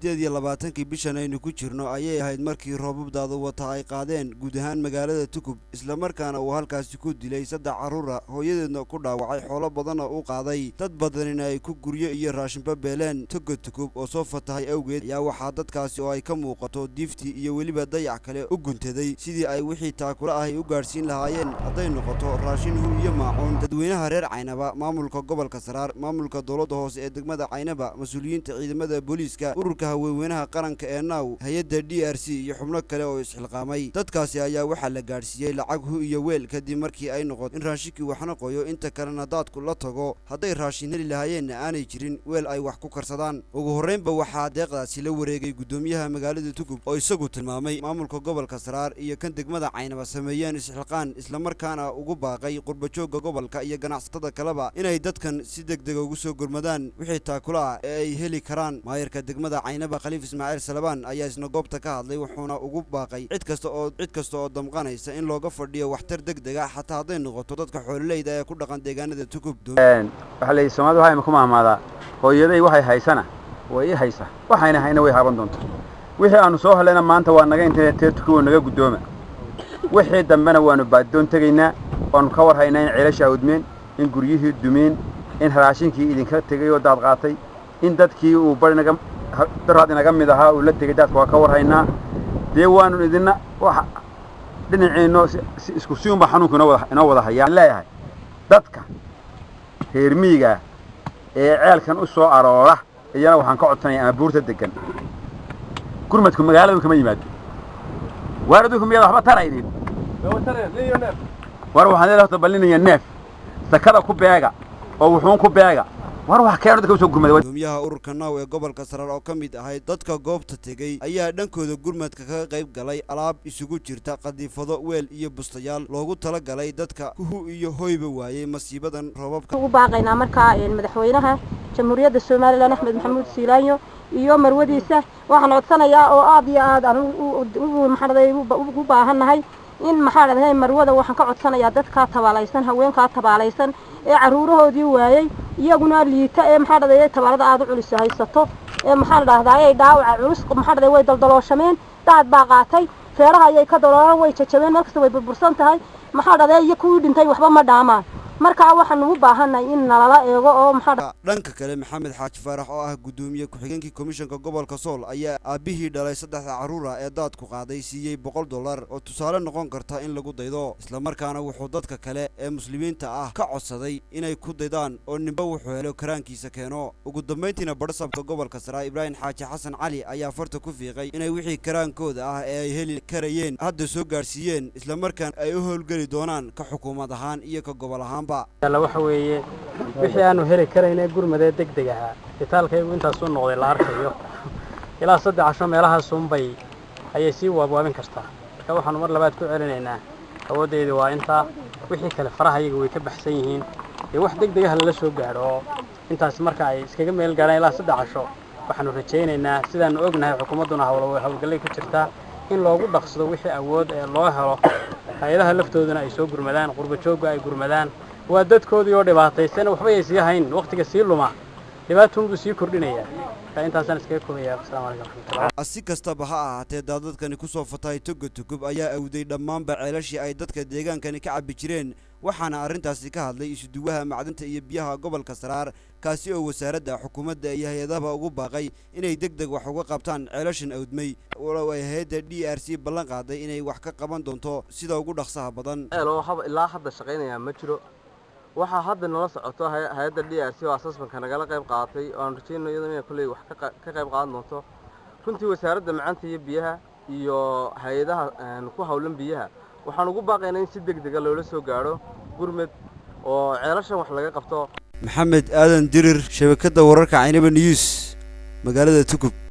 28 bishan aynu ku jirno ayay ahayd markii roobab daadu wata ay qaadeen guud ahaan magaalada Tukub isla markaana uu halkaas ku dilay 3 caruur hooyadeedna ku dhaawacay xoolo badan oo qaaday dad badan ay ku guryo iyo raashinba beeleen Tukub oo soo fatahay awgeed ayaa waxa dadkaasi oo ay ka muuqato diifti iyo waliba dayac kale u guntaday sidii ay wixii taakula ah u gaarsiin lahaayeen haday noqoto raashin iyo maacuun dadweynaha reer Caynaba maamulka gobolka Saraar maamulka dowladda hoose ee degmada Caynaba mas'uuliyiinta ciidamada booliiska ururka haweenweynaha qaranka ee naaw hay'adda DRC iyo xubno kale oo isxilqaamay dadkaasi ayaa waxa la gaarsiiyay lacag iyo weel kadib markii ay noqoto in raashinkii waxna qoyo inta kalena daadku la tago haday raashin heli lahaayeen aanay jirin weel ay wax ku karsadaan ugu horeynba waxa deeqdaasi la wareegay gudoomiyaha magaalada Tukub oo isagu tilmaamay maamulka gobolka Saraar iyo kan degmada Caynaba sameeyeen isxilqaan isla markaana ugu baaqay qurbajooga gobolka iyo ganacsatada kaleba inay dadkan si degdeg ugu soo gurmadaan wixii taakula ee ay heli karaan maayirka degmada Caynaba Khaliif Ismaaciil Salabaan ayaa isna goobta ka hadlay wuxuuna ugu baaqay cid kasta oo damqanaysa in looga fadhiyo waxtar degdeg ah xataa haday noqoto dadka xoololeyda ee ku dhaqan deegaanada Tukub waxa la Soomaalidu waxay ku maamaada hooyaday waxay haysana way haysa waxayna hayna way haaban doonto wixii aanu soo helayna maanta waa naga intee Tukub naga gudooma wixii dambana waanu baadoon tagaynaa oon ka war haynaa in ciilasha udmeen in guryihii dumeen in raashinkii idinka tagay oo daad qaatay in dadkii uu barinaga daraad inaga mid ahaa uu la tagay dadka waa ka war haynaa deewaanu idina waxa dhinaceeno isku siiyumba xanuunkuna inoo wada hayaan leeyahay dadka reer miyiga ee ceelkan u soo aroora iyana waxaan ka codsanayaa ama buurta degan gurmadku magaaladu kama yimaado waaradu kuma waxba taraydin war waxaan leeyahay ballinaya neef sakada ku beega oo wuxuun ku beega war wax keen dadka soo gurmaday gudoomiyaha ururka naaw ee gobolka Saraar oo kamid ahay dadka goobta tagay ayaa dhankooda gurmadka ka qayb galay alaab isugu jirta qadiifado weel iyo bustayaal loogu tala galay dadka kuhu iyo hoyba waayay masiibadan roobabka ugu baaqayna marka madaxweynaha jamhuuriyadda Soomaaliland Axmed Maxamuud Siilaanyo iyo marwadiisa waxaan codsanayaa oo aad iyo aad u maxaday ugu baahanahay in maxaad marwada waxaan ka codsanayaa dadka tabaalaysan haweenka tabaalaysan ee caruurahoodii waayay iyaguna liita ee maxaad tabalada aad u culus haysato ee maxaad ay dhaawac culus maxaad way daldalooshameen daad baa qaatay feeraha ayay ka daloolaan way jajabeen markasta way burbursan tahay maxaad iyo ku dhintay waxba ma dhaamaan marka waxaan ugu baahanahay in nalala eego oo maxaad dhanka kale Maxamed Xaaji Faarax oo ah gudoomiye ku-xigeenka komishanka gobolka Sool ayaa aabihii dhalay 3 caruur ee daad ku qaaday siiyay $100 oo tusaale noqon karta in lagu daydo isla markaana wuxuu dadka kale ee muslimiinta ah ka codsaday inay ku daydaan oo nimba wuxuu helo karaankiisa keeno ugu dambeyntiina barsabka gobolka Saraar Ibrahim Xaaji Xasan Cali ayaa farta ku fiiqay inay wixii karaankooda ah ee ay heli karayeen hadda soo gaarsiiyeen isla markaan ay u howlgali doonaan ka xukuumad ahaan iyo ka gobol ahaan la waxa weeye wixii aanu heli karaynay gurmada degdeg ah itaalkaygu intaas u noqday la arkayo ilaa 3 casho meelaha Soombay ayay si waabin kartaa marka waxaanu mar labaad ku celinaynaa awoodeedu waa inta wixii kale farahayaga way ka baxsan yihiin ee wax degdeg ah la soo gaaro intaas marka ay iskaga meel gaaraan ilaa 3 casho waxaanu rajaynaynaa sidaan ognahay xukuumaduna hawlgalay ku jirta in loogu dhaqsado wixii awood ee loo helo hay'adaha laftooduna ay soo gurmadaan qurbajooga ay gurmadaan waa dadkoodii oo dhibaataysan waxba ay sii hayn waqtiga sii luma dhibaatoodu sii kordhinaya ka intaasaan iskaga koobayaa assalaamu alaykum si kastaba ha ahaatee dadkani ku soo fatay Tukub ayaa awday dhammaanba ceelashii ay dadka deegaankani ka cabi jireen waxaana arintaasi ka hadlay isuduwaha macdanta iyo biyaha gobolka Saraar kaasi oo wasaaradda xukuumadda iyo hay'adaha ugu baaqay inay degdeg wax uga qabtaan ceelashan awdmay oo ay hay'adda DRC ballan qaaday inay wax ka qaban doonto sida ugu dhaqsaha badan ilaa hadda shaqeynaya ma jiro waxa hadda nala socoto hay'adda DRC oo asasbanka nagala qayb qaatay oo aan rajaynayo inay kulay wax ka qayb qaadan doonto runtii wasaaradda macdanta iyo biyaha iyo hay'adaha ku hawlan biyaha waxaan ugu baaqaynaa in si degdeg ah loola soo gaaro gurmad oo ceelashan wax laga qabto Maxamed Aadan Dirir shabakada wararka Caynaba News magaalada Tukub.